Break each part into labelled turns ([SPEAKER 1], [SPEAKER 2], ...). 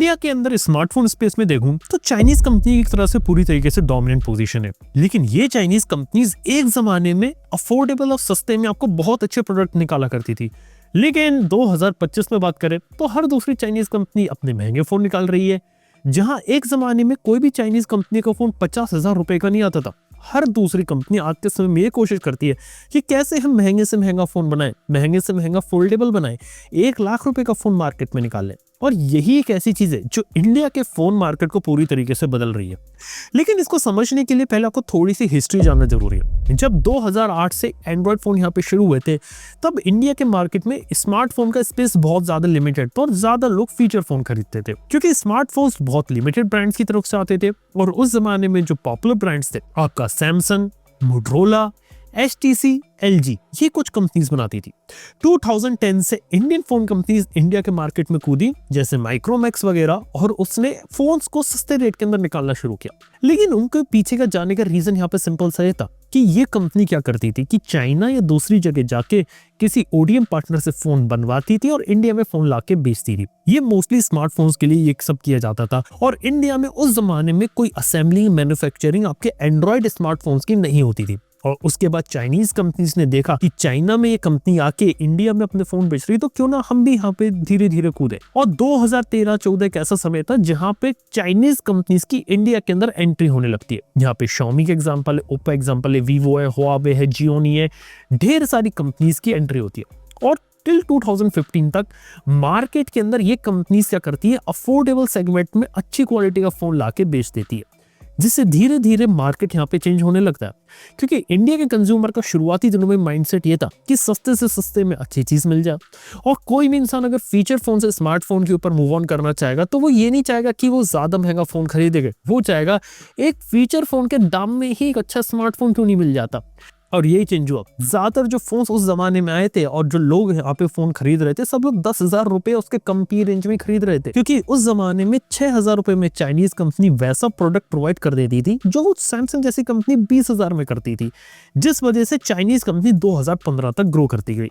[SPEAKER 1] India के अंदर smartphone space में देखूं तो चाइनीज कंपनी की तरह से पूरी तरीके से डोमिनेंट पोजीशन है। लेकिन ये चाइनीज कंपनीज एक जमाने में अफोर्डेबल और सस्ते में आपको बहुत अच्छे प्रोडक्ट निकाला करती थी। लेकिन 2025 में बात करें तो हर दूसरी चाइनीज कंपनी अपने महंगे फोन निकाल रही है। जहां एक जमाने में कोई भी चाइनीज कंपनी का फोन 50,000 रुपए का नहीं आता था, हर दूसरी कंपनी आज के समय में ये कोशिश करती है कि कैसे हम महंगे से महंगा फोन बनाएं, महंगे से महंगा फोल्डेबल बनाएं, 1 लाख रुपए का फोन मार्केट में निकाल लें। और यही एक ऐसी चीज है जो इंडिया के फोन मार्केट को पूरी तरीके से बदल रही है। लेकिन इसको समझने के लिए पहले आपको थोड़ी सी हिस्ट्री जानना जरूरी है। जब 2008 से एंड्रॉयड फोन यहाँ पे शुरू हुए थे, तब इंडिया के मार्केट में स्मार्टफोन का स्पेस बहुत ज्यादा लिमिटेड था और ज्यादा लोग फीचर फोन खरीदते थे, क्योंकि स्मार्टफोन्स बहुत लिमिटेड ब्रांड्स की तरफ से आते थे। और उस जमाने में जो पॉपुलर ब्रांड्स थे, आपका सैमसंग, मोटरोला, HTC, LG, ये कुछ कंपनीज बनाती थी। 2010 से इंडियन फोन कंपनीज इंडिया के मार्केट में कूदी, जैसे माइक्रोमैक्स वगैरह, और उसने फोन्स को सस्ते रेट के अंदर निकालना शुरू किया। लेकिन उनके पीछे का जाने का रीजन यहाँ पे सिंपल सा था कि ये कंपनी क्या करती थी कि चाइना या दूसरी जगह जाके किसी ODM पार्टनर से फोन बनवाती थी और इंडिया में फोन लाके बेचती थी। ये मोस्टली स्मार्टफोन्स के लिए ये सब किया जाता था। और इंडिया में उस जमाने में कोई असेंबलिंग, मैन्युफैक्चरिंग आपके एंड्रॉयड स्मार्टफोन्स की नहीं होती थी। और उसके बाद चाइनीज कंपनीज ने देखा कि चाइना में ये कंपनी आके इंडिया में अपने फोन बेच रही, तो क्यों ना हम भी यहाँ पे धीरे धीरे कूदे। और 2013-14 एक ऐसा समय था जहाँ पे चाइनीज कंपनीज की इंडिया के अंदर एंट्री होने लगती है। यहाँ पे Xiaomi के एग्जांपल है, ओप्पो एग्जांपल है, वीवो है, हुआवे है, जियोनी है, ढेर सारी कंपनीज की एंट्री होती है। और टिल 2015 तक मार्केट के अंदर ये कंपनीज क्या करती है, अफोर्डेबल सेगमेंट में अच्छी क्वालिटी का फोन लाके बेच देती है, जिससे धीरे धीरे मार्केट यहाँ पे चेंज होने लगता है। क्योंकि इंडिया के कंज्यूमर का शुरुआती दिनों में माइंडसेट ये था कि सस्ते से सस्ते में अच्छी चीज मिल जाए। और कोई भी इंसान अगर फीचर फोन से स्मार्टफोन के ऊपर मूव ऑन करना चाहेगा तो वो ये नहीं चाहेगा कि वो ज्यादा महंगा फोन खरीदेगा, वो चाहेगा एक फीचर फोन के दाम में ही एक अच्छा स्मार्टफोन क्यों नहीं मिल जाता। और यही चेंज हुआ। ज्यादातर जो फोन्स उस जमाने में आए थे और जो लोग यहाँ पे फोन खरीद रहे थे, सब लोग 10,000 रुपए उसके कम की रेंज में खरीद रहे थे, क्योंकि उस जमाने में 6,000 रुपए में चाइनीज कंपनी वैसा प्रोडक्ट प्रोवाइड कर देती थी जो सैमसंग जैसी कंपनी 20,000 में करती थी, जिस वजह से चाइनीज कंपनी 2015 तक ग्रो करती गई।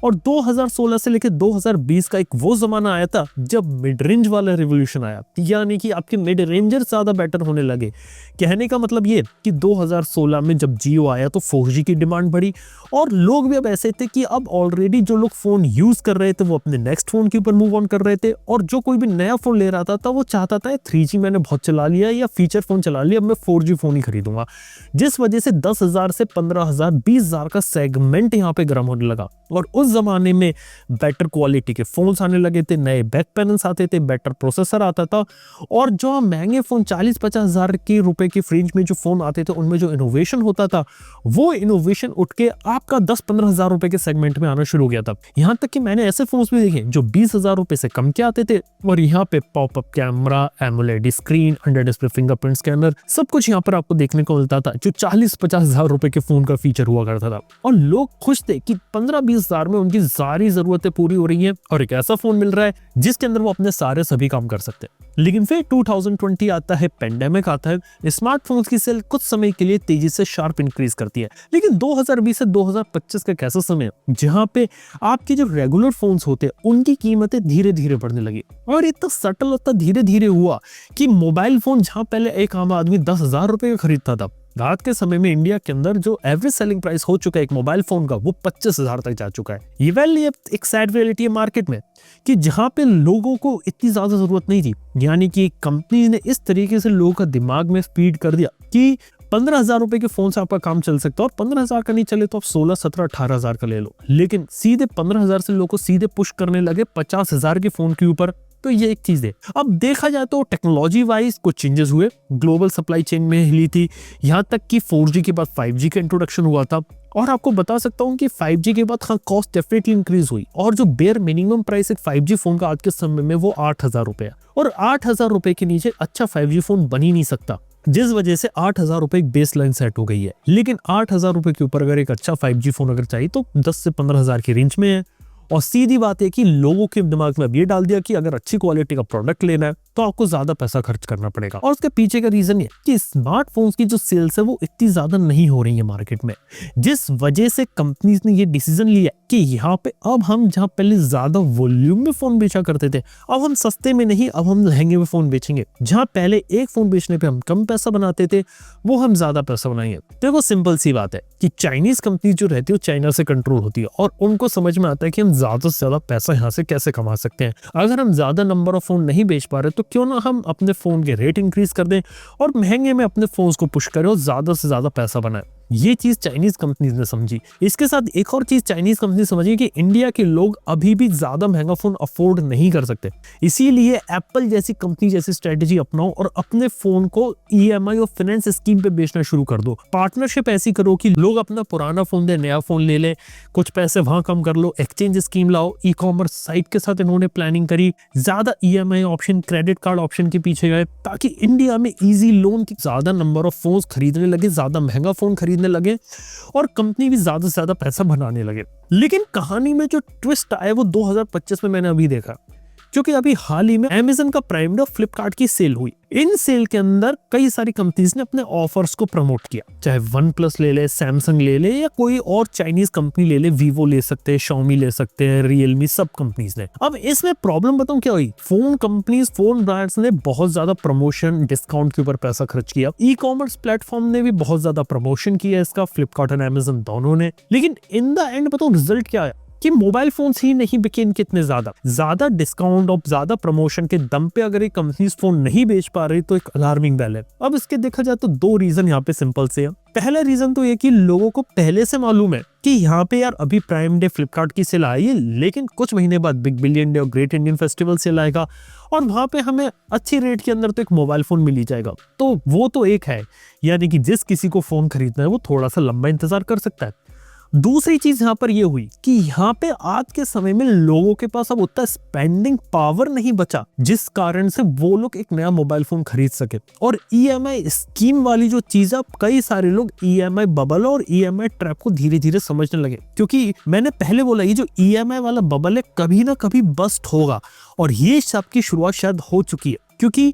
[SPEAKER 1] और 2016 से लेकर 2020 का एक वो जमाना आया था जब मिड रेंज वाला रिवोल्यूशन आया, यानी कि आपके मिड रेंजर ज्यादा बेटर होने लगे। कहने का मतलब ये कि 2016 में जब जियो आया तो 4G की डिमांड बढ़ी, और लोग भी अब ऐसे थे कि अब ऑलरेडी जो लोग फोन यूज कर रहे थे वो अपने नेक्स्ट फोन के ऊपर मूव ऑन कर रहे थे, और जो कोई भी नया फोन ले रहा था वो चाहता था 3G मैंने बहुत चला लिया या फीचर फोन चला लिया, अब मैं 4G फोन ही खरीदूंगा। जिस वजह से 10,000 से 15,000, 20,000 का सेगमेंट यहाँ पे गर्म होने लगा। और उस जमाने में बेटर क्वालिटी के फोन्स आने लगे थे, नए बैक पैनल्स आते थे, बेटर प्रोसेसर आता था, और जो महंगे फोन 40-50 हजार के रुपए के फ्रेंज में जो फोन आते थे उनमें जो इनोवेशन होता था, वो इनोवेशन उठ के आपका 10-15 हजार रुपए के सेगमेंट में आना शुरू हो गया था। यहाँ तक कि मैंने ऐसे फोन्स भी देखे जो 20,000 रुपए से कम के आते थे, और यहाँ पे popup camera, AMOLED screen, under display fingerprint scanner, सब कुछ यहाँ पर आपको देखने को मिलता था, जो 40-50 हजार रुपए के फोन का फीचर हुआ करता था। और लोग खुश थे कि 15-20 हजार में उनकी सारी जरूरतें पूरी हो रही हैं और एक ऐसा फोन मिल रहा है जिसके अंदर वो अपने सारे सभी काम कर सकते हैं। लेकिन फिर 2020 आता है, पेंडेमिक आता है, स्मार्टफोन्स की सेल कुछ समय के लिए तेजी से शार्प इंक्रीज करती है। लेकिन 2020 से 2025 का कैसा समय है जहां पे आपके जो रेगुलर फोन्स होते हैं उनकी कीमतें धीरे धीरे बढ़ने लगी। और इतना सटल, इतना धीरे धीरे हुआ कि मोबाइल फोन जहां पहले एक आम आदमी 10,000 रुपए का खरीदता था, रात के समय में इंडिया के अंदर जो एवरेज सेलिंग प्राइस हो चुका है एक मोबाइल फोन का, वो 25,000 तक जा चुका है। ये एक सैड रियलिटी है मार्केट में कि जहां पे लोगों को इतनी ज्यादा जरूरत नहीं थी, यानी कि कंपनी ने इस तरीके से लोगों का दिमाग में फीड कर दिया कि 15,000 रुपए के फोन से आपका काम चल सकता है, और 15,000 का नहीं चले तो आप 16, 17, 18,000 का ले लो। लेकिन सीधे 15,000 से लोगों को सीधे पुश करने लगे 50,000 के फोन के ऊपर। तो ये एक चीज है। अब देखा जाए तो टेक्नोलॉजी वाइज कुछ चेंजेस हुए, ग्लोबल सप्लाई चेन में हिली थी, यहाँ तक कि 4G के बाद 5G का इंट्रोडक्शन हुआ था। और आपको बता सकता हूँ कि 5G के बाद हाँ कॉस्ट डेफिनेटली इंक्रीज हुई, और जो बेयर मिनिमम प्राइस एक 5G फोन का आज के समय में वो 8,000 रुपए है, और 8,000 रुपए के नीचे अच्छा 5G फोन बन ही नहीं सकता, जिस वजह से 8,000 रुपए एक बेस लाइन सेट हो गई है। लेकिन 8,000 रुपए के ऊपर अगर एक अच्छा 5G फोन अगर चाहिए तो 10 से 15,000 की रेंज में है। और सीधी बात है कि लोगों के दिमाग में अब ये डाल दिया कि अगर अच्छी क्वालिटी का प्रोडक्ट लेना है तो आपको ज्यादा पैसा खर्च करना पड़ेगा। और उसके पीछे का रीजन ये कि स्मार्टफोन्स की जो सेल्स है वो इतनी ज्यादा नहीं हो रही है मार्केट में, जिस वजह से कंपनीज ने ये डिसीजन लिया कि यहाँ पे अब हम जहाँ पहले ज्यादा वॉल्यूम में फोन बेचा करते थे, अब हम सस्ते में नहीं, अब हम महंगे में फोन बेचेंगे। जहाँ पहले एक फोन बेचने पे हम कम पैसा बनाते थे, वो हम ज्यादा पैसा बनाएंगे। देखो सिंपल सी बात है कि चाइनीज कंपनी जो रहती है वो चाइना से कंट्रोल होती है और उनको समझ में आता है कि हम ज्यादा से ज्यादा पैसा यहाँ से कैसे कमा सकते हैं। अगर हम ज्यादा नंबर ऑफ फोन नहीं बेच पा रहे तो क्यों ना हम अपने फोन के रेट इंक्रीज कर दें और महंगे में अपने फोन्स को पुश करें और ज्यादा से ज्यादा पैसा बनाएं। ये चीज चाइनीज कंपनीज ने समझी। इसके साथ एक और चीज चाइनीज कंपनी समझी कि इंडिया के लोग अभी भी ज्यादा महंगा फोन अफोर्ड नहीं कर सकते, इसीलिए एप्पल जैसी कंपनी जैसी स्ट्रेटेजी अपनाओ और अपने फोन को ईएमआई और फाइनेंस स्कीम पे बेचना शुरू कर दो। पार्टनरशिप ऐसी करो कि लोग अपना पुराना फोन दे, नया फोन ले ले, कुछ पैसे वहां कम कर लो, एक्सचेंज स्कीम लाओ। ई कॉमर्स साइट के साथ इन्होंने प्लानिंग करी, ज्यादा EMI option, credit card option के पीछे गए ताकि इंडिया में इजी लोन की ज्यादा नंबर ऑफ फोन खरीदने लगे, ज्यादा महंगा फोन खरीदने लगे और कंपनी भी ज्यादा से ज्यादा पैसा बनाने लगे। लेकिन कहानी में जो ट्विस्ट आया वो 2025 में मैंने अभी देखा, क्योंकि अभी हाल ही में Amazon का प्राइम डे और फ्लिपकार्ट की सेल हुई। इन सेल के अंदर कई सारी कंपनीज ने अपने ऑफर्स को प्रमोट किया, चाहे वन प्लस ले ले, सैमसंग ले ले या कोई और चाइनीज कंपनी ले ले, वीवो ले सकते हैं, Xiaomi ले सकते हैं, रियलमी, सब कंपनीज ने। अब इसमें प्रॉब्लम बताऊं क्या हुई, फोन कंपनीज, फोन ब्रांड्स ने बहुत ज्यादा प्रमोशन, डिस्काउंट के ऊपर पैसा खर्च किया। ई कॉमर्स प्लेटफॉर्म ने भी बहुत ज्यादा प्रमोशन किया इसका, फ्लिपकार्ट और Amazon दोनों ने। लेकिन इन द एंड बताओ रिजल्ट क्या है कि मोबाइल फोन्स ही नहीं बिके इनके इतने ज्यादा डिस्काउंट और ज्यादा प्रमोशन के दम पे अगर ये कंपनीज फोन नहीं बेच पा रही तो एक अलार्मिंग बेल है। अब इसके देखा जाए तो दो रीजन यहाँ पे सिंपल से है। पहला रीजन तो ये कि लोगों को पहले से मालूम है कि यहाँ पे यार अभी प्राइम डे फ्लिपकार्ट की सेल आई है, लेकिन कुछ महीने बाद बिग बिलियन डे और ग्रेट इंडियन फेस्टिवल सेल आएगा और वहां पे हमें अच्छी रेट के अंदर तो एक मोबाइल फोन मिल ही जाएगा। तो वो तो एक है, यानी कि जिस किसी को फोन खरीदना है वो थोड़ा सा लंबा इंतजार कर सकता है। दूसरी चीज यहाँ पर ये हुई कि यहाँ पे आज के समय में लोगों के पास अब उतना स्पेंडिंग पावर नहीं बचा, जिस कारण से वो लोग एक नया मोबाइल फोन खरीद सके। और ईएमआई स्कीम वाली जो चीज है, कई सारे लोग ईएमआई बबल और ईएमआई ट्रैप को धीरे धीरे समझने लगे, क्योंकि मैंने पहले बोला ये जो ईएमआई वाला बबल है कभी ना कभी बस्ट होगा और ये सब की शुरुआत शायद हो चुकी है। क्योंकि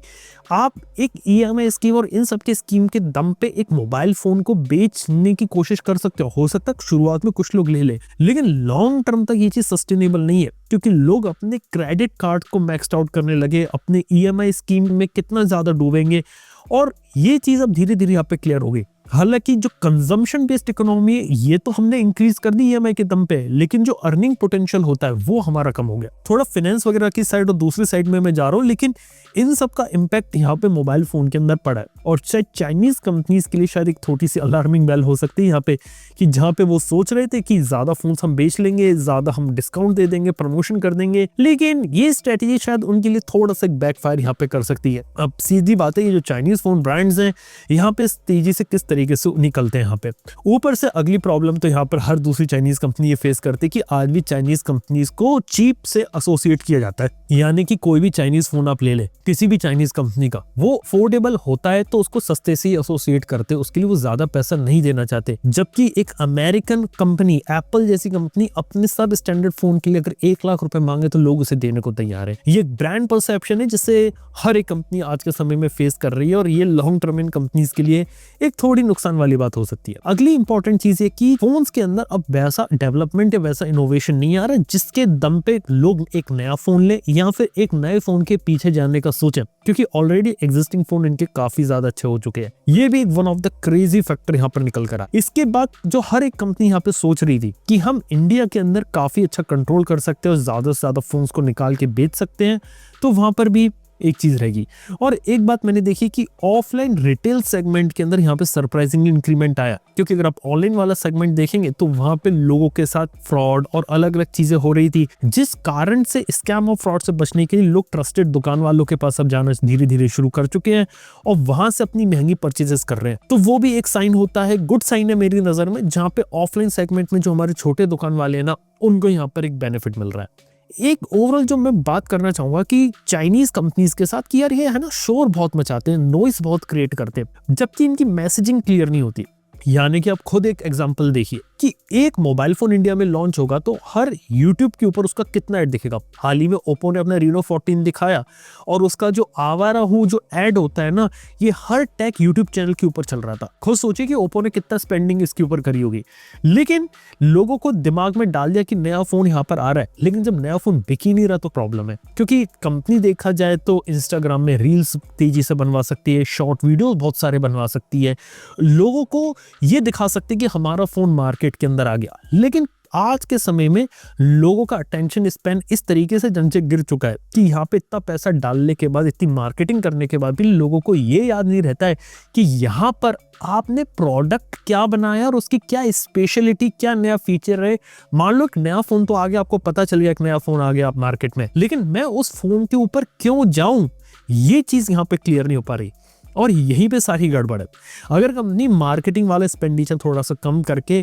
[SPEAKER 1] आप एक ईएमआई स्कीम और इन सब के स्कीम के दम पे एक मोबाइल फोन को बेचने की कोशिश कर सकते हो सकता है शुरुआत में कुछ लोग ले ले, लेकिन लॉन्ग टर्म तक ये चीज सस्टेनेबल नहीं है, क्योंकि लोग अपने क्रेडिट कार्ड को मैक्स्ड आउट करने लगे, अपने ईएमआई स्कीम में कितना ज्यादा डूबेंगे और ये चीज अब धीरे धीरे यहाँ पे क्लियर हो गई। हालांकि जो कंजम्पशन बेस्ड इकोनॉमी है ये तो हमने इंक्रीज कर दी ईएमआई के दम पे, लेकिन जो अर्निंग पोटेंशियल होता है वो हमारा कम हो गया। थोड़ा फाइनेंस वगैरह की साइड और दूसरी साइड में मैं जा रहा हूँ, लेकिन इन सब का इम्पैक्ट यहाँ पे मोबाइल फोन के अंदर पड़ा है और शायद चाइनीज कंपनीज के लिए शायद एक छोटी सी अलार्मिंग बेल हो सकती है यहाँ पे, कि जहाँ पे वो सोच रहे थे कि ज्यादा फोन हम बेच लेंगे, ज्यादा हम डिस्काउंट दे देंगे, प्रमोशन कर देंगे, लेकिन ये स्ट्रेटेजी शायद उनके लिए थोड़ा सा बैकफायर यहाँ पे कर सकती है। अब सीधी बात है, ये जो चाइनीज फोन ब्रांड्स हैं यहाँ पे तेजी से किस तरीके से निकलते हैं यहाँ पे। ऊपर से अगली प्रॉब्लम तो यहाँ पर हर दूसरी चाइनीज कंपनी ये फेस करती है कि आज भी चाइनीज कंपनीज को चीप से एसोसिएट किया जाता है, यानी कि कोई भी चाइनीज फोन आप ले ले किसी भी चाइनीज कंपनी का, वो अफोर्डेबल होता है तो उसको सस्ते से ही एसोसिएट करते हैं, उसके लिए वो ज्यादा पैसा नहीं देना चाहते। जबकि एक अमेरिकन कंपनी एप्पल जैसी कंपनी अपने सब स्टैंडर्ड फोन के लिए अगर 1 लाख रुपए मांगे तो लोग उसे देने को तैयार है। ये ब्रांड परसेप्शन है जिसे हर एक कंपनी आज के समय में फेस कर रही है और ये लॉन्ग टर्म इन कंपनीज के लिए एक थोड़ी नुकसान वाली बात हो सकती है। अगली इंपॉर्टेंट चीज है कि फोन्स के अंदर अब वैसा डेवलपमेंट या वैसा इनोवेशन नहीं आ रहा जिसके दम पे लोग एक नया फोन ले या फिर एक नए फोन के पीछे जाने का सोचें, क्योंकि ऑलरेडी एग्जिस्टिंग फोन इनके काफी ज्यादा अच्छे हो चुके हैं। ये भी एक one of the crazy factor यहाँ पर निकल कर आया। इसके बाद जो हर एक कंपनी यहाँ पे सोच रही थी कि हम इंडिया के अंदर काफी अच्छा कंट्रोल कर सकते हैं और ज्यादा से ज्यादा फोन्स को निकाल के बेच सकते हैं, तो वहां पर भी एक चीज रहेगी। और एक बात मैंने देखी कि ऑफलाइन रिटेल सेगमेंट के अंदर यहाँ पे सरप्राइजिंगली इंक्रीमेंट आया, क्योंकि अगर आप ऑनलाइन वाला सेगमेंट देखेंगे तो वहां पे लोगों के साथ फ्रॉड और अलग अलग चीजें हो रही थी, जिस कारण से स्कैम और फ्रॉड से बचने के लिए लोग ट्रस्टेड दुकान वालों के पास अब जाना धीरे धीरे शुरू कर चुके हैं और वहां से अपनी महंगी परचेजेस कर रहे हैं। तो वो भी एक साइन होता है, गुड साइन है मेरी नजर में, जहाँ पे ऑफलाइन सेगमेंट में जो हमारे छोटे दुकान वाले हैं ना, उनको यहाँ पर एक बेनिफिट मिल रहा है। एक ओवरऑल जो मैं बात करना चाहूंगा कि चाइनीज कंपनीज के साथ कि यार ये है ना शोर बहुत मचाते हैं, नॉइस बहुत क्रिएट करते हैं, जबकि इनकी मैसेजिंग क्लियर नहीं होती। यानी कि आप खुद एक एग्जांपल देखिए कि एक मोबाइल फोन इंडिया में लॉन्च होगा तो हर यूट्यूब के ऊपर उसका कितना ऐड दिखेगा। हाल ही में ओप्पो ने अपना Reno 14 दिखाया और उसका जो आवारा हूँ जो ऐड होता है ना, ये हर टेक यूट्यूब चैनल के ऊपर चल रहा था। खुद सोचिए कि ओप्पो ने कितना स्पेंडिंग इसके ऊपर करी होगी, लेकिन लोगों को दिमाग में डाल दिया कि नया फोन यहाँ पर आ रहा है। लेकिन जब नया फोन बिक ही नहीं रहा तो प्रॉब्लम है, क्योंकि कंपनी देखा जाए तो इंस्टाग्राम में रील्स तेजी से बनवा सकती है, शॉर्ट वीडियो बहुत सारे बनवा सकती है, लोगों को ये दिखा सकते हैं कि हमारा फोन मार्केट के अंदर आ गया। लेकिन आज के समय में लोगों का अटेंशन स्पैन इस तरीके से नीचे गिर चुका है कि यहाँ पे इतना पैसा डालने के बाद, इतनी मार्केटिंग करने के बाद भी लोगों को ये याद नहीं रहता है कि यहाँ पर आपने प्रोडक्ट क्या बनाया और उसकी क्या स्पेशलिटी, क्या नया फीचर है। मान लो एक नया फोन तो आ गया, आपको पता चल गया एक नया फोन आ गया आप मार्केट में, लेकिन मैं उस फोन के ऊपर क्यों जाऊं, ये चीज यहाँ पे क्लियर नहीं हो पा रही। और यहीं पे सारी गड़बड़ है। अगर कंपनी मार्केटिंग वाला एक्सपेंडिचर थोड़ा सा कम करके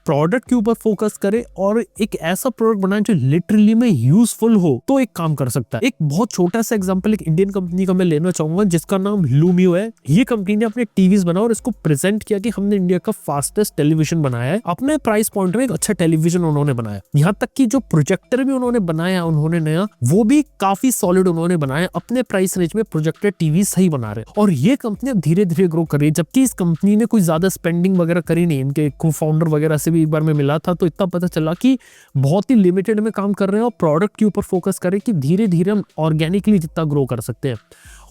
[SPEAKER 1] प्रोडक्ट के ऊपर फोकस करे और एक ऐसा प्रोडक्ट बनाए जो लिटरली में यूजफुल हो, तो एक काम कर सकता है। एक बहुत छोटा सा एग्जांपल एक इंडियन कंपनी का मैं लेना चाहूंगा जिसका नाम लूमियो है। ये कंपनी ने अपने टीवीज बनाया और इसको प्रेजेंट किया कि हमने इंडिया का फास्टेस्ट टेलीविजन बनाया है। अपने प्राइस पॉइंट में एक अच्छा टेलीविजन उन्होंने बनाया, यहाँ तक कि जो प्रोजेक्टर भी उन्होंने बनाया उन्होंने नया, वो भी काफी सॉलिड उन्होंने बनाया। अपने प्राइस रेंज में प्रोजेक्टर टीवी सही बना रहे और ये कंपनी अब धीरे धीरे ग्रो कर रही है, जबकि इस कंपनी ने कोई ज्यादा स्पेंडिंग वगैरह करी नहीं। इनके को फाउंडर वगैरह से भी एक बार मैं मिला था तो इतना पता चला कि बहुत ही लिमिटेड में काम कर रहे हैं और प्रोडक्ट के ऊपर फोकस करें कि धीरे धीरे हम ऑर्गेनिकली जितना ग्रो कर सकते हैं।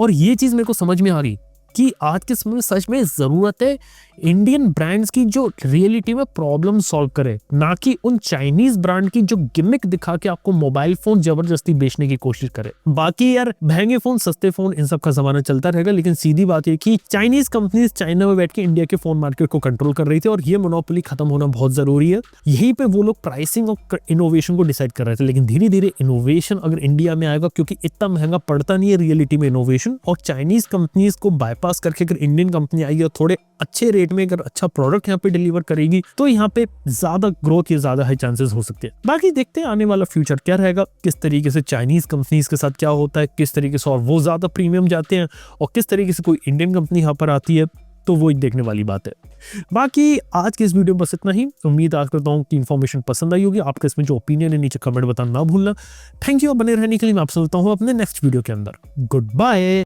[SPEAKER 1] और ये चीज मेरे को समझ में आ गई कि आज के समय में सच में जरूरत है इंडियन ब्रांड्स की जो रियलिटी में प्रॉब्लम सॉल्व करे, ना कि उन चाइनीज ब्रांड की जो गिमिक दिखा के आपको मोबाइल फोन जबरदस्ती बेचने की कोशिश करे। बाकी यार महंगे फोन, सस्ते फोन, इन सब का जमाना चलता रहेगा, लेकिन सीधी बात है कि चाइनीज कंपनीज चाइना में बैठ के इंडिया के फोन मार्केट को कंट्रोल कर रही थी और ये मोनोपोली खत्म होना बहुत जरूरी है। यहीं पे वो लोग प्राइसिंग और इनोवेशन को डिसाइड कर रहे थे, लेकिन धीरे धीरे इनोवेशन अगर इंडिया में आएगा, क्योंकि इतना महंगा पड़ता नहीं है रियलिटी में इनोवेशन, और चाइनीज कंपनीज को बाईपास करके अगर इंडियन कंपनी आएगी और थोड़े अच्छे रेट में अगर अच्छा प्रोडक्ट यहाँ पे डिलीवर करेगी तो यहाँ पे ज्यादा ग्रोथ के ज्यादा हाई चांसेस हो सकते हैं। बाकी देखते हैं आने वाला फ्यूचर क्या रहेगा, किस तरीके से चाइनीज कंपनीज के साथ क्या होता है, किस तरीके से और वो ज्यादा प्रीमियम जाते हैं और किस तरीके से कोई इंडियन कंपनी यहाँ पर आती है, तो वो एक देखने वाली बात है। बाकी आज के इस वीडियो में बस इतना ही। उम्मीद आज करता हूँ कि इन्फॉर्मेशन पसंद आई होगी। आपका इसमें जो ओपिनियन है नीचे कमेंट बताना ना भूलना। Thank you. बने रहने के लिए मैं आपसे मिलता हूँ अपने नेक्स्ट वीडियो के अंदर। Good bye.